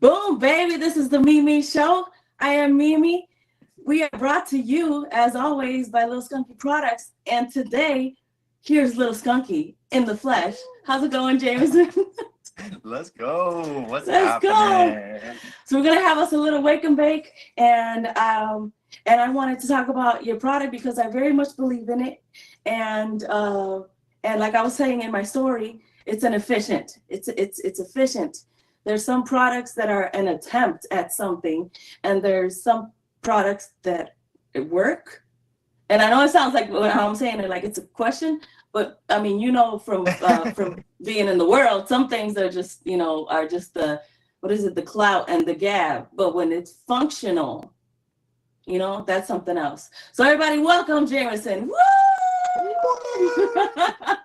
Boom, baby. This is the Mimi Show. I am Mimi. We are brought to you, as always, by Little Skunky Products. And today, here's Little Skunky in the flesh. How's it going, Jamison? Let's go. What's Let's happening? go. So we're gonna have us a little wake and bake, and I wanted to talk about your product because I very much believe in it. And like I was saying in my story, it's efficient. It's efficient. There's some products that are an attempt at something, and there's some products that work. And I know it sounds like how I'm saying it, like it's a question, but I mean, from being in the world, some things are just, are just the clout and the gab. But when it's functional, that's something else. So everybody, welcome Jamison. Woo!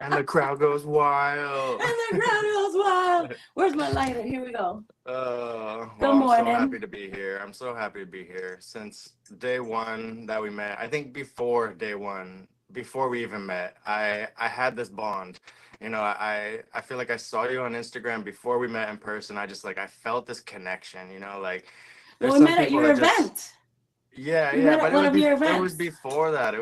And the crowd goes wild. Where's my lighter? Here we go. Good morning. I'm so happy to be here. I'm so happy to be here. Since day one that we met, I think before day one, before we even met, I had this bond. I feel like I saw you on Instagram before we met in person. I felt this connection, there's we met at your event. Yeah, but it was before that.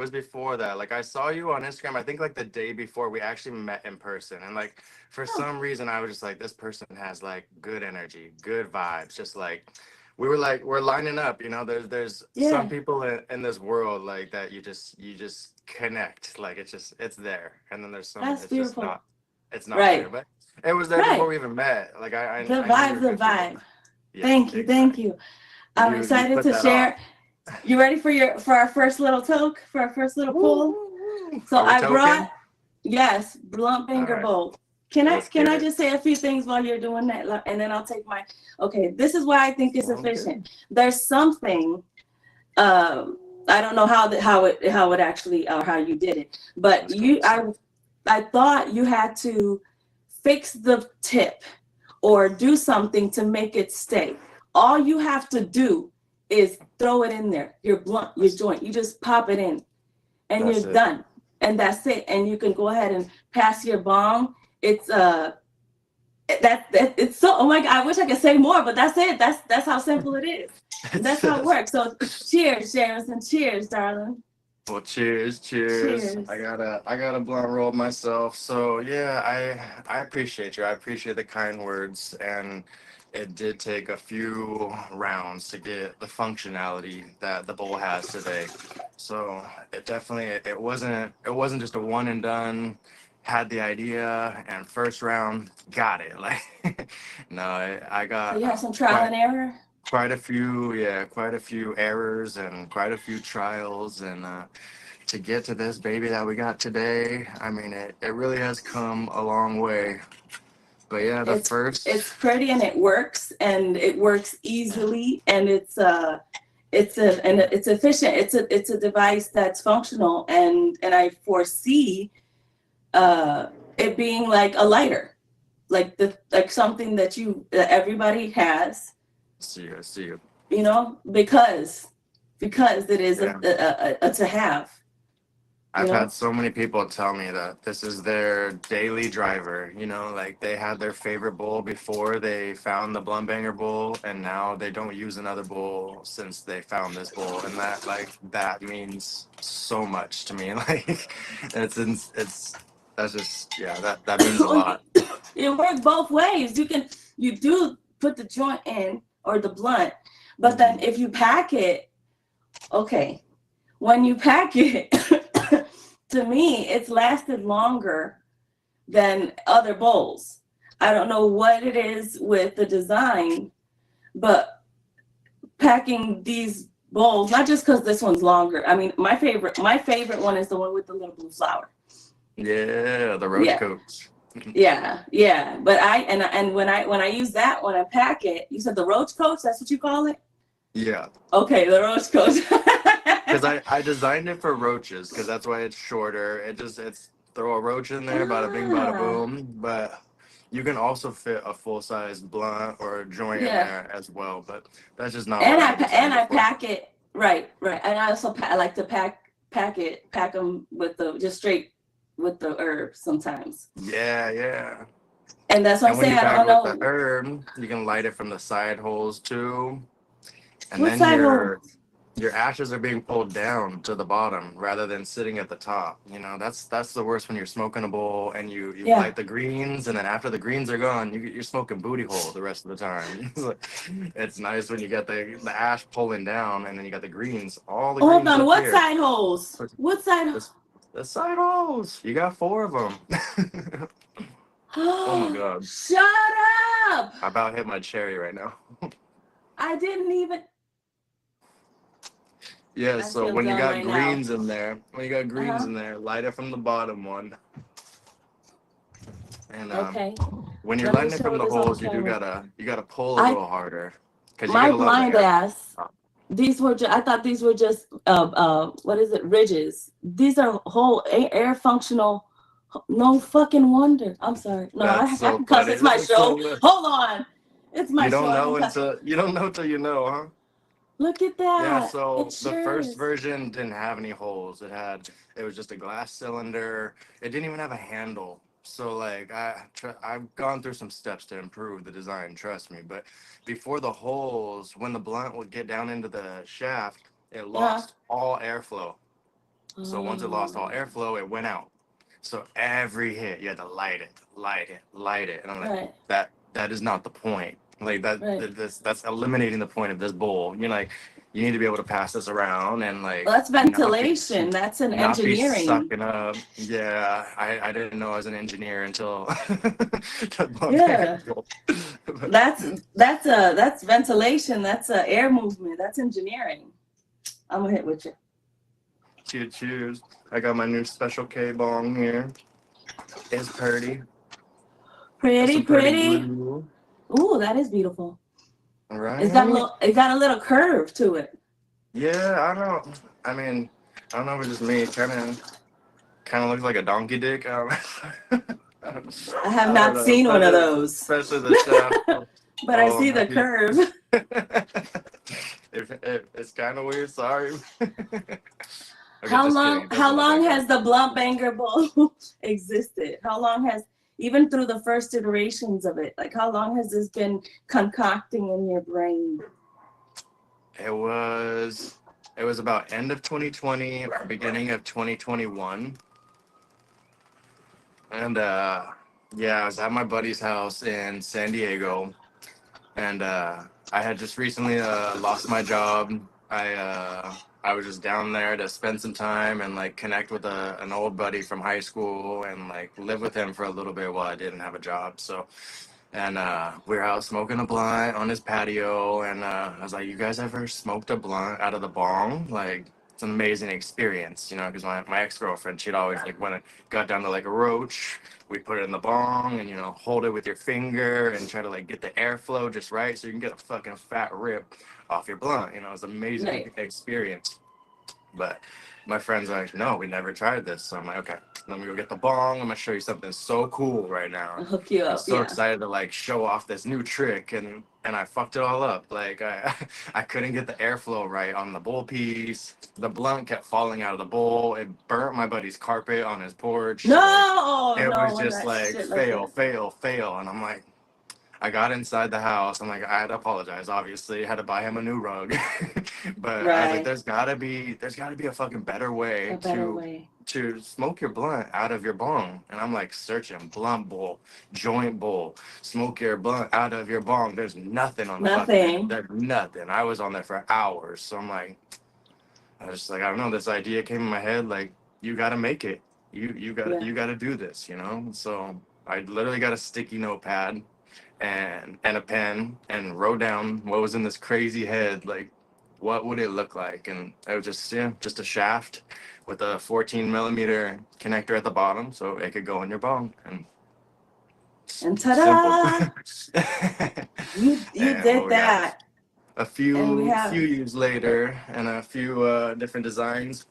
Like I saw you on Instagram, I think like the day before we actually met in person. And like for some reason I was just like, this person has like good energy, good vibes. Just like we're lining up, there's some people in this world like that you just connect. Like it's there. And then there's some That's beautiful. It's not there. But it was there before we even met. Like the vibe. Yeah, thank you. I'm excited to share. You ready for our first little toke, for our first little pull? So I brought, yes, blunt banger bowl. Can I just say a few things while you're doing that, and then I'll take my. Okay, this is why I think it's efficient. There's something. I don't know how it actually or how you did it, but I thought you had to fix the tip or do something to make it stay. All you have to do is throw it in there, your blunt, your joint. You just pop it in and you're done. And that's it. And you can go ahead and pass your bong. It's it's so, oh my God, I wish I could say more, but that's it. That's how simple it is. That's how it works. So cheers, Jamison. Cheers, darling. Well, cheers. I got a blunt roll myself. So yeah, I appreciate you. I appreciate the kind words, and it did take a few rounds to get the functionality that the bowl has today. So it wasn't just a one and done. Had the idea and first round got it. Like no, I got. So you have some trial and error. Quite a few errors and quite a few trials, and to get to this baby that we got today, I mean, it really has come a long way. But yeah, it's pretty and it works easily, and it's efficient. It's a device that's functional, and I foresee it being like a lighter, like something that everybody has. See you. Because it is a to have. I've had so many people tell me that this is their daily driver, like they had their favorite bowl before they found the blunt banger bowl, and now they don't use another bowl since they found this bowl. And that means so much to me. Like that means a lot. It works both ways. You do put the joint in or the blunt, but then if you pack it, when you pack it, to me, it's lasted longer than other bowls. I don't know what it is with the design, but packing these bowls, not just because this one's longer. I mean, my favorite one is the one with the little blue flower. Yeah, the roach coats. Yeah. But when I use that when I pack it, you said the roach coats. That's what you call it. Yeah. Okay, the roach coats. Because I designed it for roaches, because that's why it's shorter. It's throw a roach in there, bada bing, bada boom. But you can also fit a full size blunt or a joint in there as well. But that's just not. And I pack it right. And I also I like to pack them with just straight with the herbs sometimes. Yeah. And that's what I'm when saying. you're I done don't with the know. herb, you can light it from the side holes too. And What then side hole? your ashes are being pulled down to the bottom rather than sitting at the top. You know, that's the worst when you're smoking a bowl and you Yeah. light the greens, and then after the greens are gone, you're smoking booty hole the rest of the time. It's nice when you get the ash pulling down, and then you got the greens, all the Hold greens on. up What here. side holes? What side? The side holes. You got 4 of them. Oh my God. Shut up! I about hit my cherry right now. I didn't even. Yeah, I so feel when you dumb got right now. greens in there, light it from the bottom one. And Okay. when you're Let me lighting it from show the this on holes, you camera. gotta pull a little harder because you My get a lot of blind air. ass. These were. I thought these were just. What is it? Ridges. These are whole air functional. No fucking wonder. I'm sorry. No, I That's so can cuss. funny. It's my show. Hold on. It's my You show. don't I know can cuss. you don't know till you know, huh? Look at Yeah, that. so It's the first yours. version didn't have any holes. It was just a glass cylinder. It didn't even have a handle. So like I've gone through some steps to improve the design, trust me. But before the holes, when the blunt would get down into the shaft, it lost all airflow. So once it lost all airflow, it went out. So every hit, you had to light it, light it, light it. And I'm like, that is not the point. Like that's eliminating the point of this bowl. You're like, you need to be able to pass this around and like Well, that's ventilation. That's an not be engineering. sucking up. Yeah, I didn't know I was an engineer until Yeah. That's ventilation. That's air movement. That's engineering. I'm gonna hit with you. Cheers. I got my new Special K bong here. It's pretty. Pretty. Blue. Ooh, that is beautiful. Right. It got a little curve to it. Yeah, I know. I mean, I don't know if it's just me. It kind of looks like a donkey dick. I have not seen one of those. Especially the shaft. But I see the curve. It's kind of weird. Sorry. Okay, how long has the blunt banger bowl existed? How long has, even through the first iterations of it, like how long has this been concocting in your brain? It was about end of 2020 or beginning of 2021. And yeah, I was at my buddy's house in San Diego, and I had just recently lost my job. I was just down there to spend some time and like connect with an old buddy from high school and like live with him for a little bit while I didn't have a job. So, and we were out smoking a blunt on his patio, and I was like, "You guys ever smoked a blunt out of the bong? Like, it's an amazing experience, you know." Because my ex-girlfriend, she'd always like when it got down to like a roach, we put it in the bong and hold it with your finger and try to like get the airflow just right so you can get a fucking fat rip off your blunt. It's an amazing experience. But my friend's like, "No, we never tried this." So I'm like, "Okay, let me go get the bong. I'm gonna show you something so cool right now." I'll hook you up. I'm so excited to like show off this new trick, and I fucked it all up. Like I couldn't get the airflow right on the bowl piece. The blunt kept falling out of the bowl. It burnt my buddy's carpet on his porch. No, it no, was just like fail, and I'm like, I got inside the house. I'm like, I had to apologize. Obviously, had to buy him a new rug, but I was like, there's gotta be a fucking better way to smoke your blunt out of your bong. And I'm like searching blunt bowl, joint bowl, smoke your blunt out of your bong. There's nothing on the fucking. There's nothing. I was on there for hours. So I'm like, I was just like, I don't know. This idea came in my head. Like, you gotta make it. You gotta do this. So I literally got a sticky notepad and a pen and wrote down what was in this crazy head, like what would it look like. And it was just a shaft with a 14 millimeter connector at the bottom so it could go in your bong. And ta-da! you did that. A few years later and a few different designs,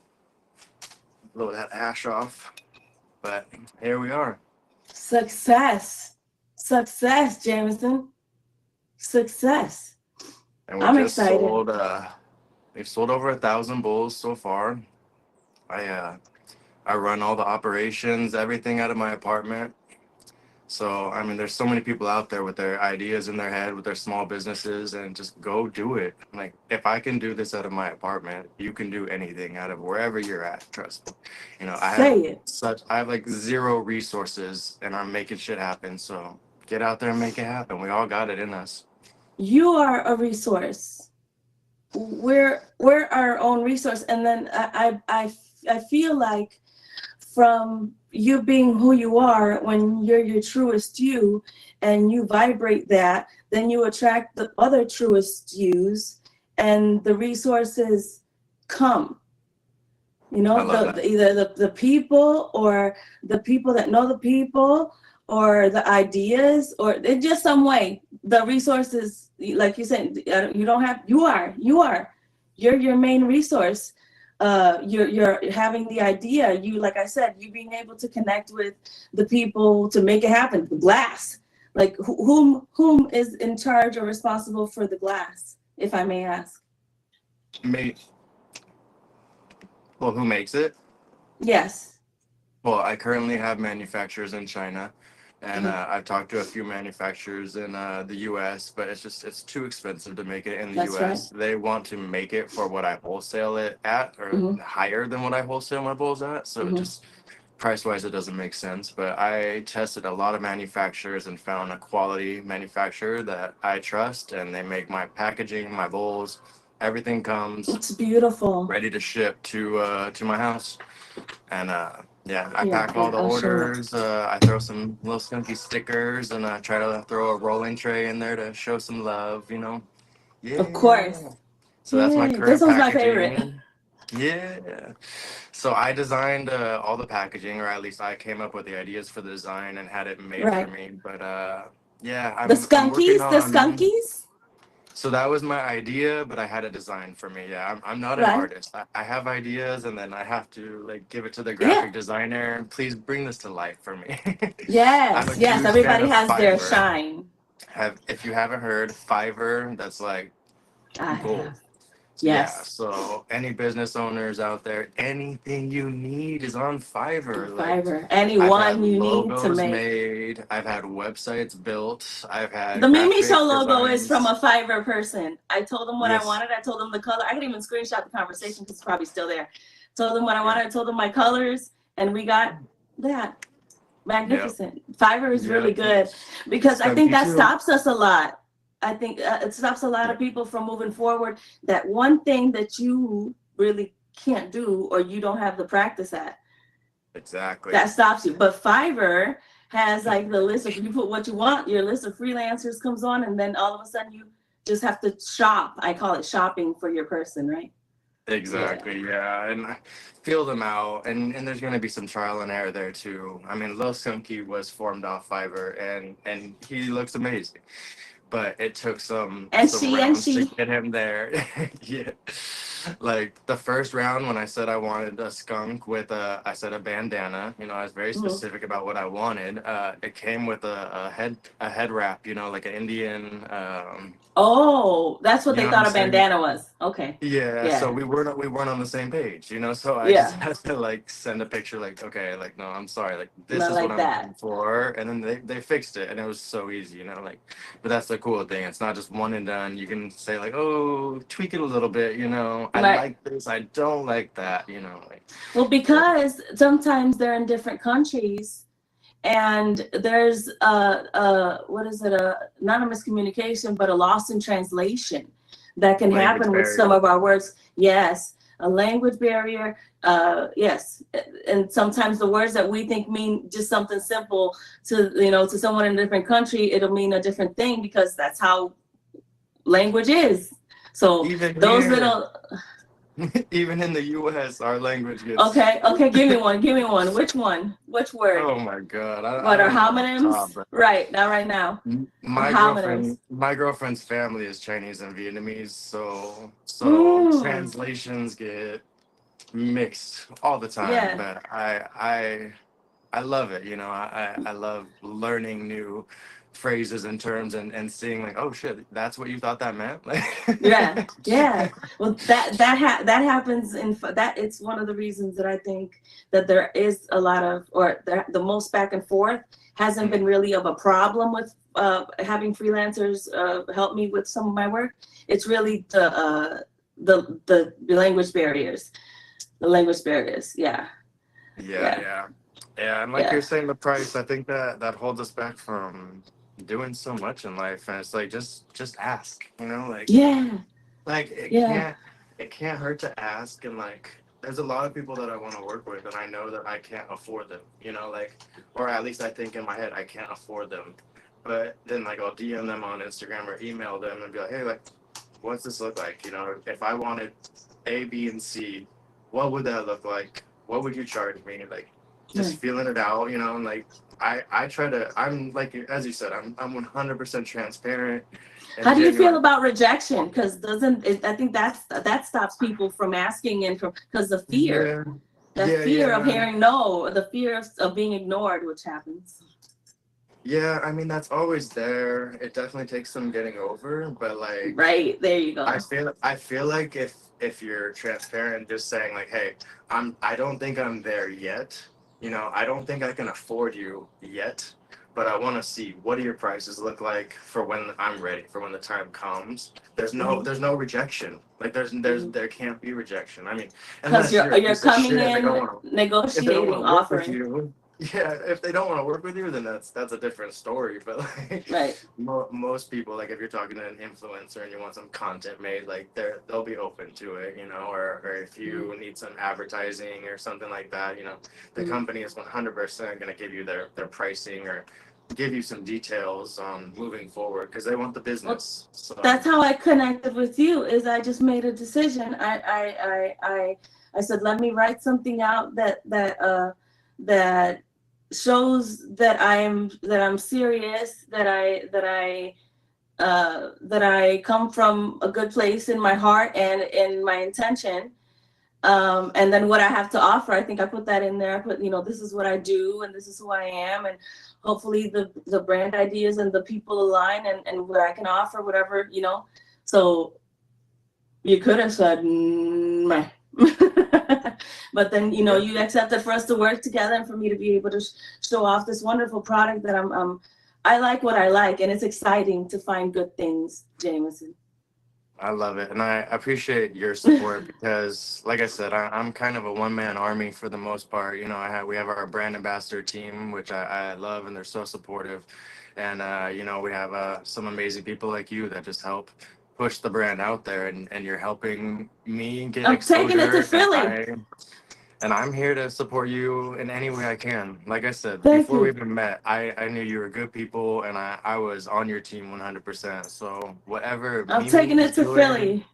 blow that ash off, but here we are. Success, Jamison. Success. And I'm excited. We've sold over 1,000 bowls so far. I run all the operations, everything out of my apartment. So, I mean, there's so many people out there with their ideas in their head, with their small businesses, and just go do it. Like, if I can do this out of my apartment, you can do anything out of wherever you're at. Trust me. You know, Say it. I have like zero resources, and I'm making shit happen. So get out there and make it happen. We all got it in us. You are a resource. We're our own resource, and then I feel like from you being who you are, when you're your truest you and you vibrate that, then you attract the other truest yous, and the resources come. You know, either the people, or the people that know the people, or the ideas, or in just some way, the resources, like you said, you don't have, you're your main resource. You're having the idea, you, like I said, you being able to connect with the people to make it happen. The glass, like whom is in charge or responsible for the glass, if I may ask? Me. Well, who makes it? Yes. Well, I currently have manufacturers in China, and I've talked to a few manufacturers in the U.S., but it's too expensive to make it in the That's U.S. right. They want to make it for what I wholesale it at, or higher than what I wholesale my bowls at. So just price-wise, it doesn't make sense. But I tested a lot of manufacturers and found a quality manufacturer that I trust, and they make my packaging, my bowls, everything comes It's beautiful, ready to ship to my house. And yeah, I pack all the orders. I throw some little Skunky stickers, and I try to throw a rolling tray in there to show some love, you know. Yeah. Of course. So that's my current This one's my packaging. favorite. Yeah. So I designed all the packaging, or at least I came up with the ideas for the design and had it made for me. But yeah, the Skunkies. So that was my idea, but I had a design for me. Yeah, I'm not an artist. I have ideas, and then I have to like give it to the graphic designer. Please bring this to life for me. Yes, yes. Everybody has their shine. If you haven't heard, Fiverr, that's like gold. Yes. Yeah, so any business owners out there, anything you need is on Fiverr. Fiverr. Anyone you need to make. Made. I've had websites built. I've had the Mimi Show logo is from a Fiverr person. I told them what I wanted. I told them the color. I could even screenshot the conversation because it's probably still there. Told them what I wanted. I told them my colors, and we got that. Magnificent. Fiverr is really good, because I think that stops us a lot. I think it stops a lot of people from moving forward. That one thing that you really can't do, or you don't have the practice at. Exactly. That stops you. But Fiverr has like the list of, you put what you want, your list of freelancers comes on, and then all of a sudden you just have to shop. I call it shopping for your person, right? Exactly. Yeah. And feel them out, and there's going to be some trial and error there too. I mean, Lil Skunky was formed off Fiverr, and he looks amazing. But it took some rounds to get him there. Yeah. Like the first round, when I said I wanted a skunk with a bandana, you know, I was very specific about what I wanted. It came with a head wrap, you know, like an Indian. Oh, that's what they thought a bandana was. Okay. Yeah. So we weren't on the same page, you know. So I just had to like send a picture, like, okay, like, no, I'm sorry, like this is what I'm looking for, and then they fixed it, and it was so easy, you know, like. But that's the cool thing. It's not just one and done. You can say like, oh, tweak it a little bit, you know. I like this. I don't like that, you know. Like, well, because sometimes they're in different countries, and there's what is it? Not a miscommunication, but a loss in translation that can happen with some of our words. Yes, a language barrier. Yes, and sometimes the words that we think mean just something simple to someone in a different country, it'll mean a different thing, because that's how language is. So even those little. Even in the U.S., our language gets. Okay, give me one. Which one? Which word? Oh my God! What are homonyms? Right, not right now. My girlfriend's family is Chinese and Vietnamese, so translations get mixed all the time. Yeah. But I love it. You know, I love learning new phrases and terms and seeing like, oh shit, that's what you thought that meant. Like, yeah. Well, that happens in that. It's one of the reasons that I think that there is a lot of, or the most back and forth hasn't been really of a problem with having freelancers help me with some of my work. It's really the language barriers. The language barriers, yeah. Yeah. And like you're saying, the price, I think that holds us back from doing so much in life. And it's like, just ask, you know, like, like it can't hurt to ask. And like, there's a lot of people that I want to work with, and I know that I can't afford them, you know, like, or at least I think in my head, I can't afford them. But then like, I'll DM them on Instagram or email them and be like, hey, like, what's this look like? You know, if I wanted A, B, and C, what would that look like? What would you charge me? Like, just feeling it out, you know, and like, I try to, I'm like, as you said, I'm 100% transparent. How do you feel about rejection? Because I think that stops people from asking, and because the fear, of hearing no, the fear of being ignored, which happens. Yeah, I mean, that's always there. It definitely takes some getting over, but like, right, there you go. I feel like if you're transparent, just saying like, hey, I don't think I'm there yet. You know, I don't think I can afford you yet, but I want to see what do your prices look like for when I'm ready, for when the time comes. There's no rejection. Like there can't be rejection. I mean, because you're coming in negotiating, offering. Yeah, if they don't want to work with you, then that's a different story. But like, most people, like if you're talking to an influencer and you want some content made, like they'll be open to it, you know. Or if you need some advertising or something like that, you know, the company is 100% going to give you their pricing or give you some details on moving forward because they want the business. So that's how I connected with you. Is I just made a decision. I said, let me write something out that shows that I'm serious, that I come from a good place in my heart and in my intention, and then what I have to offer. I think I put that in there. I put, you know, this is what I do and this is who I am, and hopefully the brand ideas and the people align, and what I can offer, whatever, you know. So you could have said meh. But then, you know, you accepted for us to work together and for me to be able to show off this wonderful product that I like what I like, and it's exciting to find good things, Jamison. I love it, and I appreciate your support because, like I said, I'm kind of a one-man army for the most part. You know, we have our brand ambassador team, which I love, and they're so supportive. And you know, we have some amazing people like you that just help push the brand out there, and you're helping me get exposure. I'm taking it to Philly. And I'm here to support you in any way I can. Like I said, before we even met, I knew you were good people, and I was on your team 100%. So whatever I'm taking it to Philly.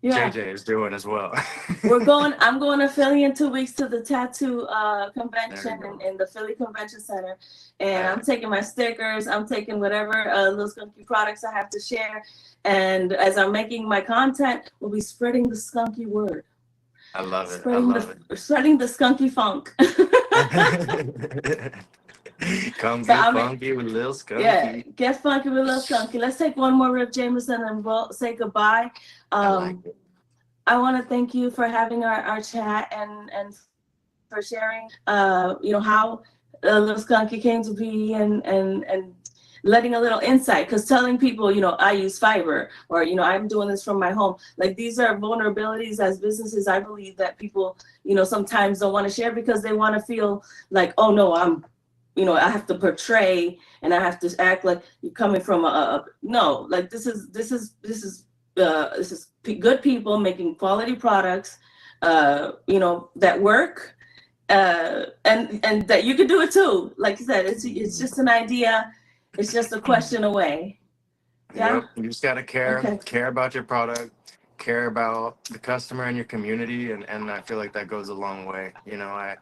Yeah. JJ is doing as well. I'm going to Philly in 2 weeks to the tattoo convention in the Philly Convention Center. And I'm taking my stickers. I'm taking whatever little Skunky products I have to share. And as I'm making my content, we'll be spreading the Skunky word. I love it. Spreading the Skunky funk. Come get funky with Lil Skunky. Yeah, get funky with Lil Skunky. Let's take one more rip, Jamison, and we'll say goodbye. I want to thank you for having our chat and for sharing, you know, how Lil Skunky came to be and letting a little insight, because telling people, you know, I use fiber, or, you know, I'm doing this from my home. Like, these are vulnerabilities as businesses, I believe, that people, you know, sometimes don't want to share because they want to feel like, oh no, you know, I have to portray and I have to act like you're coming from no, like this is good people making quality products, you know, that work, and that you can do it too. Like you said, it's just an idea. It's just a question away. Yeah. Yep. You just gotta care about your product, care about the customer and your community, and I feel like that goes a long way. You know, I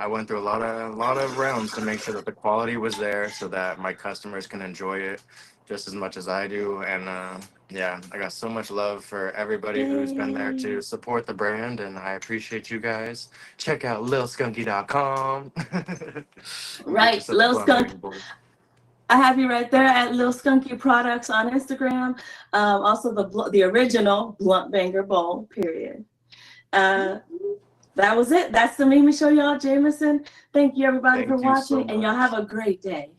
went through a lot of rounds to make sure that the quality was there so that my customers can enjoy it just as much as I do. And yeah, I got so much love for everybody who's been there to support the brand, and I appreciate you guys. Check out lilskunky.com. Right, Lil Skunky. I have you right there at Lil Skunky Products on Instagram. Also the original Blunt Banger Bowl, period. That was it. That's the Mimi Show, y'all. Jamison. Thank you, everybody, Thank for you so watching, and y'all much. have a great day.